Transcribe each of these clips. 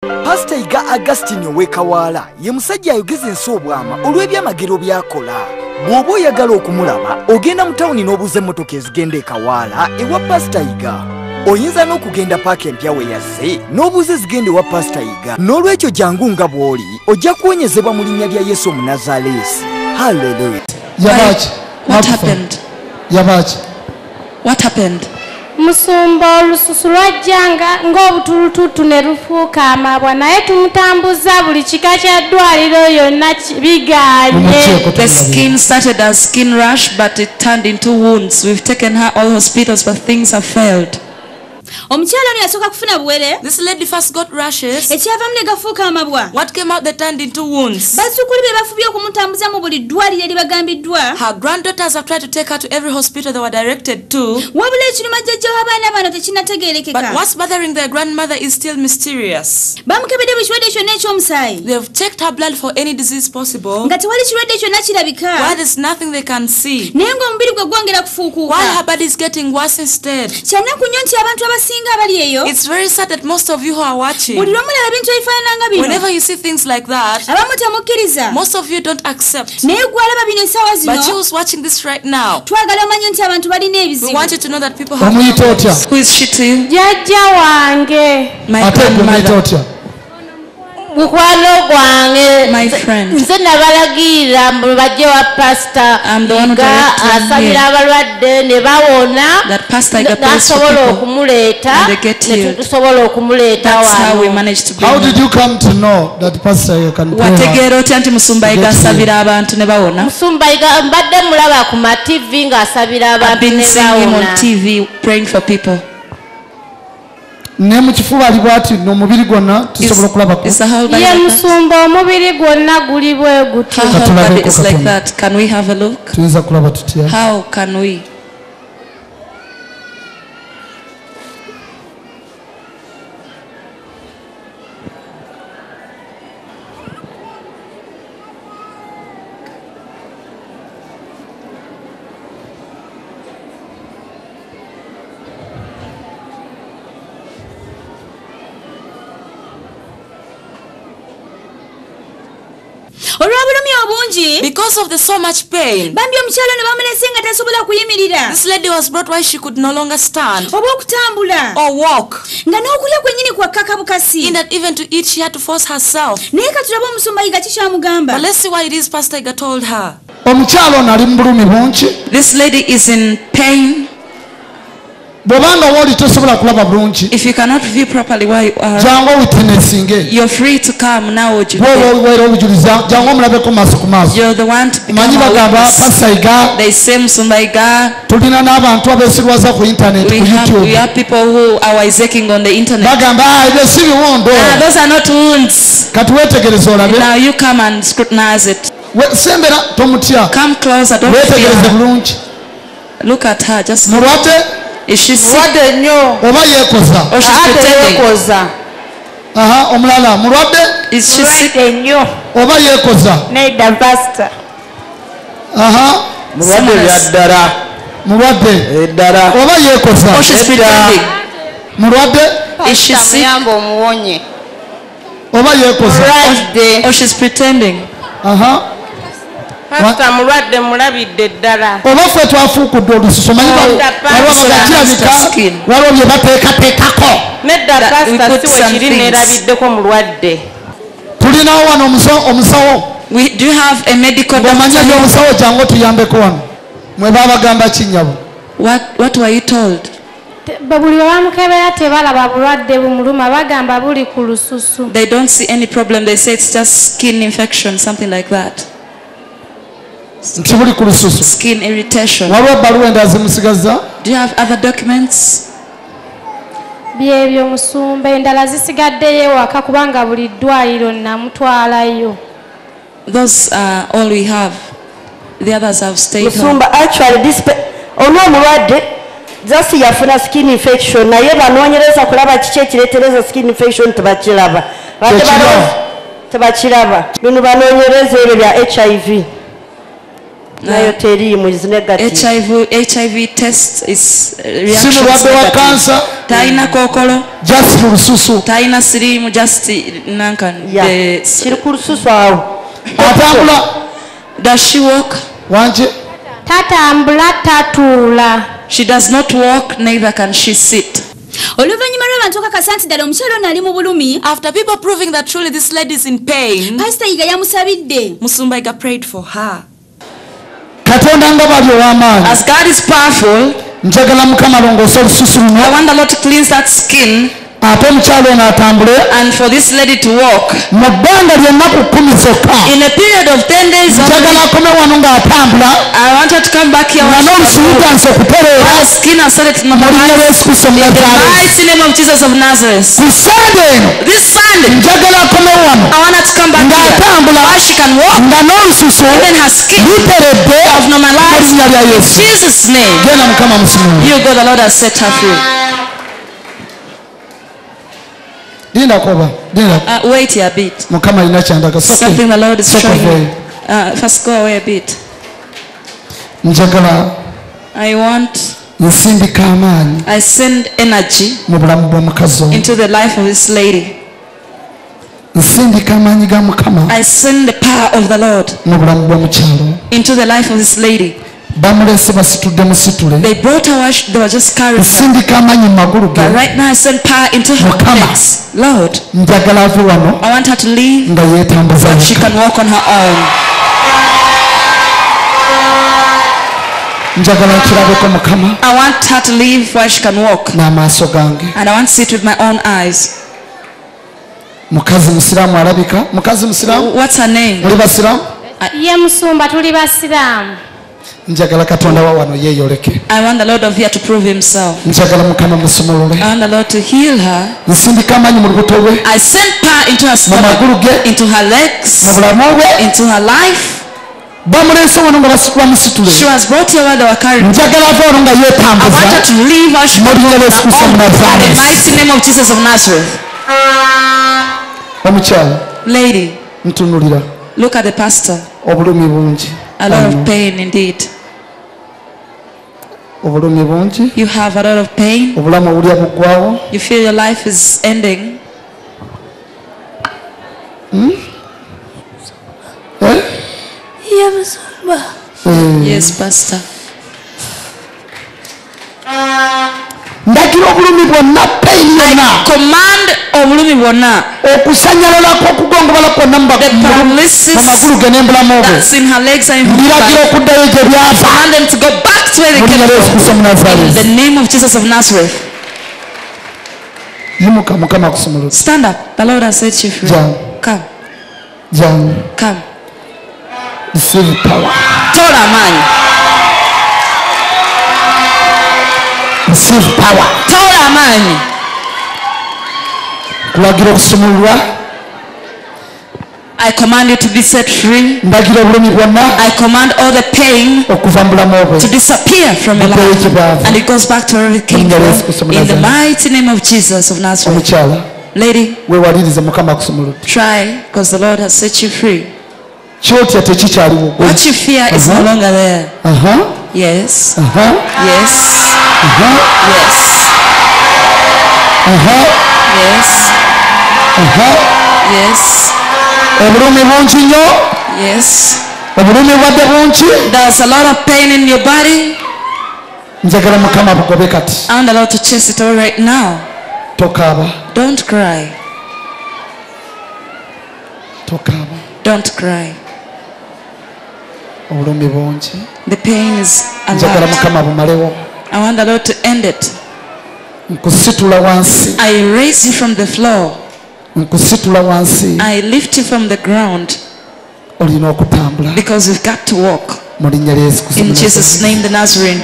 Pastor Yiga Agustino Wekawala ye musajja ayogeza ensi obwama olw'ebyamagero byakola. Bw'oba oyagala okumulaba ogenda mu tawuni n'obuuza emmotoka ezigenda e Kawala ewa Pastor Yiga. Oyinza n'okugenda paaka empya we yazze n'obuuza ezigenda ewa Pastor Yiga. N'olwekyo jangu nga bw'oli ojja kuwonyezebwa mu linnya lya Yesu Omunazaleesi. Hallelujah. What happened? What happened? Musumba olususu lwajjanga ng'obutulututu ne lufuuka amabwa naye tumutambuza buli kika kya ddwaliro yonna biganye. The skin started as skin rash but it turned into wounds. We've taken her all hospitals but things have failed. This lady first got rashes. What came out that turned into wounds? Her granddaughters have tried to take her to every hospital they were directed to. But what's bothering their grandmother is still mysterious. They have checked her blood for any disease possible. Why there's nothing they can see. While her body is getting worse instead. It's very sad that most of you who are watching, whenever you see things like that, most of you don't accept. But you who's watching this right now, we want you to know that people have problems. Who is she to you? My grandmother. My friend. I'm the one who directed that Pastor Yiga prays for people and they get healed. That's how we managed to bring. How did you come to know that Pastor Yiga can pray? I've been seeing him on TV praying for people. Is the whole body is like that? Can we have a look? How can we? Because of the so much pain, this lady was brought why she could no longer stand or walk. In that even to eat she had to force herself. But let's see what it is Pastor Yiga told her. This lady is in pain. If you cannot view properly where you are, you're free to come now. You're the one to become a witness. They say Musumba Yiga. We have people who are wisecking on the internet. Those are not wounds. Now you come and scrutinize it. Come closer, don't fear. Look at her, just look. Is she sick? Or she's pretending? Is she sick? Or she's pretending? Is she sick? Or she's pretending? Pastor mulwadde mulabidde ddala. Obaffe twafuukudde olususu manyi waliwo bye bateekateekako. Nedda pastor si we kiri neerabiddeko mulwadde. Tulinawo wano omusawo. We do have a medical doctor. Bw'omanya by'omusawo jangu tuyambeko wano. Mwe babagamba kinnyabo. What were you told? Buli bamukebera tebalaba bulwadde bumuluma bagamba buli ku lususu. They don't see any problem. They say it's just skin infection, something like that. Skin irritation. Do you have other documents? Those are all we have. The others have stayed home. Actually, this just yafuna skin infection naye banoonyereza kulaba kiki ekireetereza skin infection tebakiraba. Bano banoonyereza ebyo bya HIV. nayo teriimu is negative. HIV test is si mulwadde wa kansa talina kookolo just lususu talina siriimu just kiri ku lususu awo atambula. Does she walk? Wanje tatambula tatuula. She does not walk, neither can she sit. Oluvannyuma lw'abantu okakasa nti ddala omukyala ono ali mu bulumi. After people proving that truly this lady is in pain, Pastor Yiga yamusabidde. Musumba Yiga prayed for her. Katonda nga bali ow'amaanyi. As God is powerful, njagala Mukama alongoosa olususu luno. I want the Lord to cleanse that skin. Ate omukyala ono atambule. And for this lady to walk. Mu bbanga ly'ennaku 10 zokka. In a period of 10 days. Njagala akome wano ng'atambula. I want her to come back here. Nga n'olusu lutanse okutereera. Her skin has started to mu linnya lya Yesu Kristo in the mighty name of Jesus of Nazareth. Ku Sunday eno. This Sunday. Njagala akome wano. I want her to come back here. Ng'atambula. How she can walk. Nga n'olususu. Then her skin. Luteredde. Of normalized. Mu linnya lya Yesu. Jesus' name. Genda Mukama musumulule. You go, the Lord has set her free. Wait here a bit. Something the Lord is showing you. First go away a bit. I want. I send energy into the life of this lady. I send the power of the Lord into the life of this lady. They brought her, they were just carrying her. But right now I send power into her legs. Lord, I want her to leave so she can walk on her own. I want her to leave where she can walk. And I want to see it with my own eyes. What's her nname? Ye Musumba tuli basiraamu. I want the Lord of here to prove himself. I want the Lord to heal her. I send power into her stomach, into her legs, into her life. She was brought here while they were carrying her. I want her to leave her in the mighty name of Jesus of Nazareth. Lady, look at the pastor. A lot of pain indeed. You have a lot of pain. You feel your life is ending. Yes, Pastor. I command obulumi bwonna, the paralysis that's in her legs and in her back, command them to go back to where they came from. In the name of Jesus of Nazareth. Stand up. The Lord has set you free. Come. Come. Receive power. Tola man. Receive power. Tola man. I command you to be set free. I command all the pain to disappear from your life. And it goes back to where it came from. In the mighty name of Jesus of Nazareth. Lady, try, because the Lord has set you free. What you fear is no longer there. Yes. Yes. Yes. Yes. Yes. There's a lot of pain in your body. I want the Lord to chase it all right now. Don't cry. Don't cry. The pain is a lot. I want the Lord to end it. I raise you from the floor. I lift you from the ground. Because you've got to walk. In Jesus' name, the Nazarene.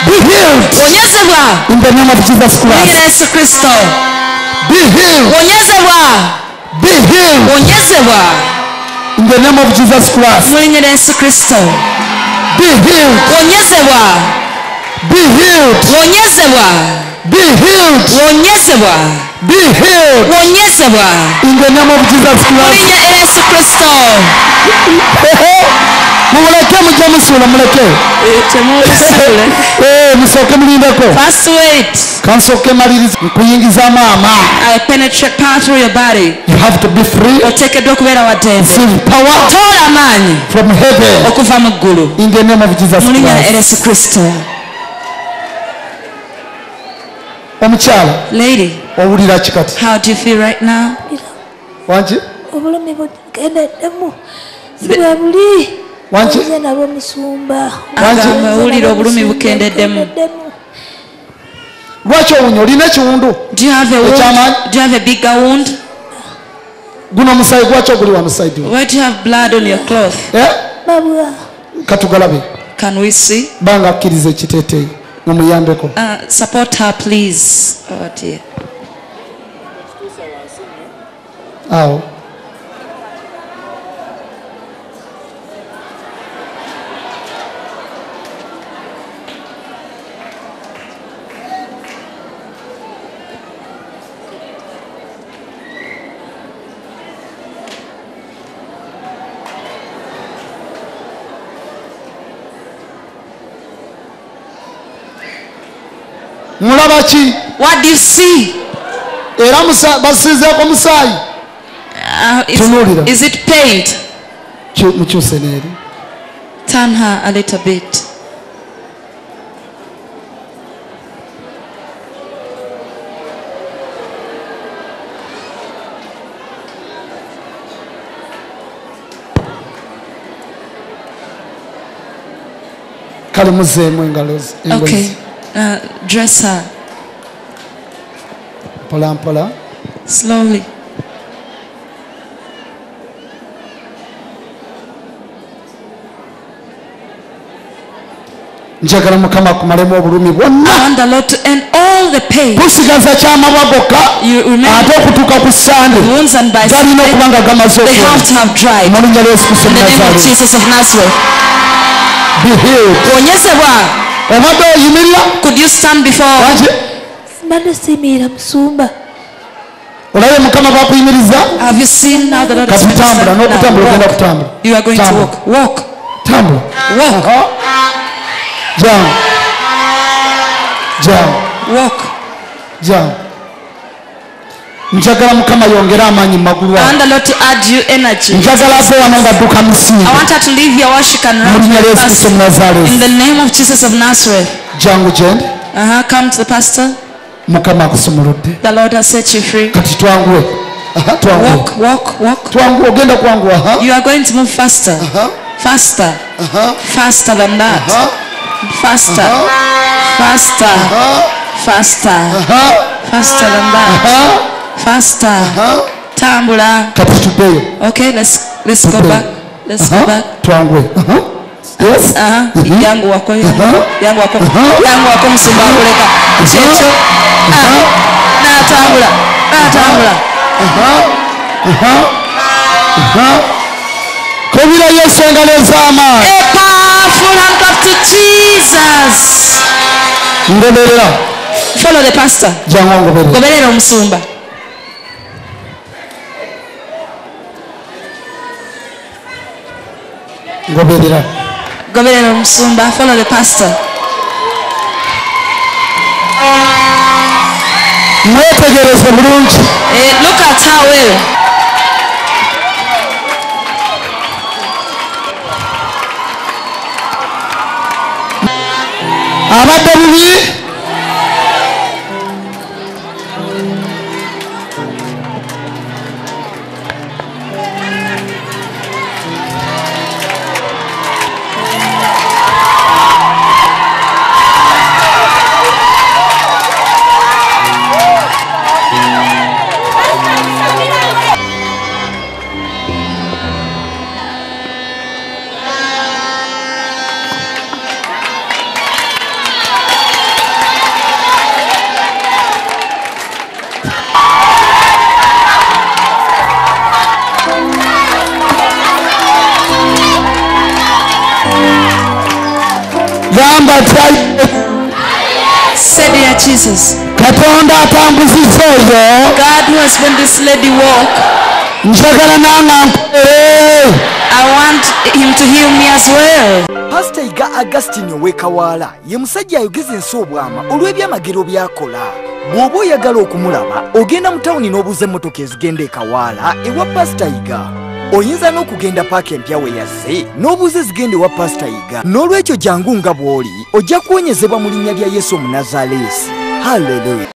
Be healed in the name of Jesus Christ. Be healed. Be healed in the name of Jesus Christ. Be healed Be healed. Wonyezebwa. Be healed. Wonyezebwa. Be healed. Wonyezebwa. In the name of Jesus Christ. Yesu Kristo. Muleke mujye musula muleke. Musoke mulindeko. First wait. Kansoke maliriza kuyingiza mama. I penetrate part through your body. You have to be free. Otekedwa okubeera wadembe. Receive power. Tola amaanyi. From heaven. Okuva mu ggulu. In the name of Jesus Christ. Yesu Kristo. Omukyala. Lady. Owulira kikati. How do you feel right now? Wanki? Obulumi bugendeddemu. Siba buli. Wanki? Nabo musumba. Wanki? Owulira obulumi bukendeddemu. Lwaki owunya olina ekiwundu? Do you have a wound? Do you have a bigger wound? Guno omusaayi gwaki oguli wano side? Why do you have blood on your cloth? Babwa. Katugalabe. Can we see? Banga akkiriza ekiteeteeyi mumuyambeko. Support her please. Oh dear. Awo. Mulaba ki? What do you see? Era basizeeko musaayi. Is it paint? Mukyuse neeri. Turn her a little bit. Kale muzeemu engalo. Okay. Dress her. Mpola mpola. Slowly. Njagala Mukama akumalemu obulumi bwonna. I want the Lord to end all the pain. Kusigaza kyamabwa gokka ate okutuuka ku Sande galina okuba nga gamaze okuwa mu linnya lya Yesu Kristo Nazareti. Be healed. Wonyezebwa. Obadde oyimirira. Could you stand before? Simadde siimiira musumba. Olabe Mukama bakuyimiriza. Have you seen now the Lord is kutambula n'okutambula ogenda kutambula. You are going to walk. Walk. Tambula. Walk. Jangu. Jangu. Walk. Jangu. Njagala Mukama yongera amaanyi mu magulu ago. I want the Lord to add you energy. Njagala ave wano ng'adduka misingi. I want her to leave here while she can run. Mu linnya lya Yesu Kristo Nazareti. In the name of Jesus of Nazareth. Jangu gyendi. Come to the pastor. Mukama akusumuludde. The Lord has set you free. Kati twanguwe. Twanguwe. Walk, walk, walk. Twanguwe ogenda kwanguwa. You are going to move faster. Faster. Faster than that. Faster. Faster. Faster. Faster than that. Faster. Tambula. Kati tuddeyo. Okay, let's go back. Let's go back. Twanguwe. Yes. Yangu wako. Yangu wako. Yangu wako musumba akuleka. Checho. Na tambula. Na tambula. Kobira Yesu engalo ez'amaanyi. A powerful handcuff to Jesus. Ngoberera. Follow the pastor. Jangu ngoberera. Goberera omusumba. Ngoberera. Goberera omusumba. Follow the pastor. Mwetegereze bulungi. Look at her well. Abadde bubi. Said, dear Jesus, Katonda atambuzizza eyo. God who has made this lady walk, Njagala nanga nkole. I want him to heal me as well. Pastor Yiga Augustine ow'ekawala ye musajja ayogeza ensi obwama olw'ebyamagero by'akola. Bw'oba oyagala okumulaba ogenda mu tawuni n'obuuza emmotoka ezigenda ekawala ewa Pastor Yiga. Oyinza n'okugenda paaka empya we yazze n'obuuza ezigenda ewa Pastor Yiga. N'olwekyo jangu nga bw'oli ojja kuwonyezebwa mu linnya lya Yesu Omunnazaaleesi. Haleluya.